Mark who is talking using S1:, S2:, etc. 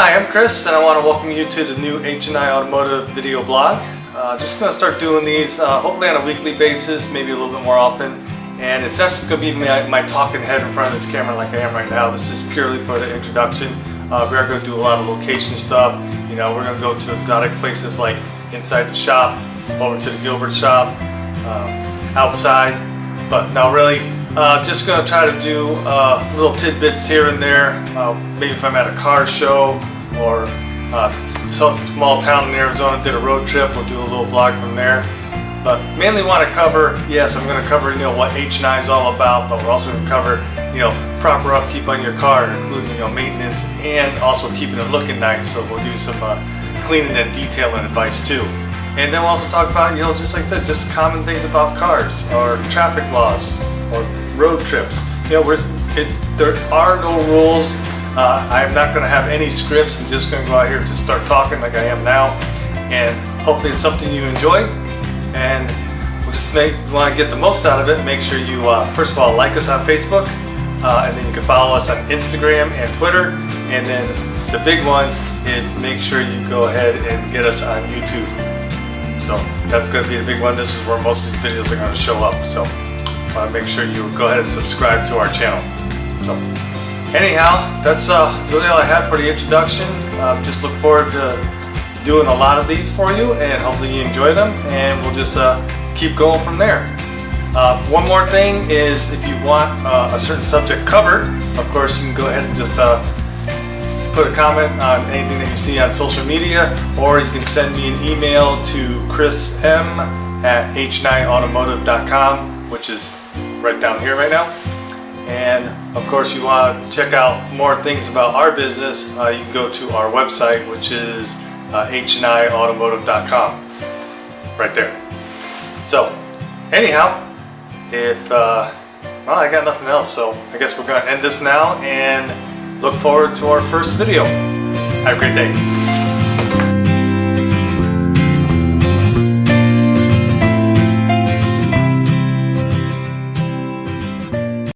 S1: Hi, I'm Chris, and I want to welcome you to the new H&I Automotive video blog. Just going to start doing these hopefully on a weekly basis, maybe a little bit more often. And it's not just going to be my talking head in front of this camera like I am right now. This is purely for the introduction. We are going to do a lot of location stuff. You know, we're going to go to exotic places like inside the shop, over to the Gilbert shop, outside. But no, really, just going to try to do little tidbits here and there. Maybe if I'm at a car show or some small town in Arizona, did a road trip, we'll do a little blog from there. But mainly want to cover, yes, I'm going to cover what H&I is all about, but we're also going to cover proper upkeep on your car, including maintenance and also keeping it looking nice. So we'll do some cleaning and detailing advice too. And then we'll also talk about just like I said, just common things about cars or traffic laws or road trips. There are no rules. I'm not going to have any scripts. I'm just going to go out here and just start talking like I am now, and hopefully it's something you enjoy. And we'll just want to get the most out of it. Make sure you first of all like us on Facebook, and then you can follow us on Instagram and Twitter. And then the big one is make sure you go ahead and get us on YouTube. So that's going to be the big one. This is where most of these videos are going to show up. So I want to make sure you go ahead and subscribe to our channel. So anyhow, that's really all I have for the introduction. Just look forward to doing a lot of these for you, and hopefully you enjoy them, and we'll just keep going from there. One more thing is, if you want a certain subject covered, of course you can go ahead and just put a comment on anything that you see on social media, or you can send me an email to chrism@h9automotive.com, which is right down here right now. And of course, you want to check out more things about our business, you can go to our website, which is h9automotive.com, right there. So anyhow, well, I got nothing else, so I guess we're going to end this now and look forward to our first video. Have a great day.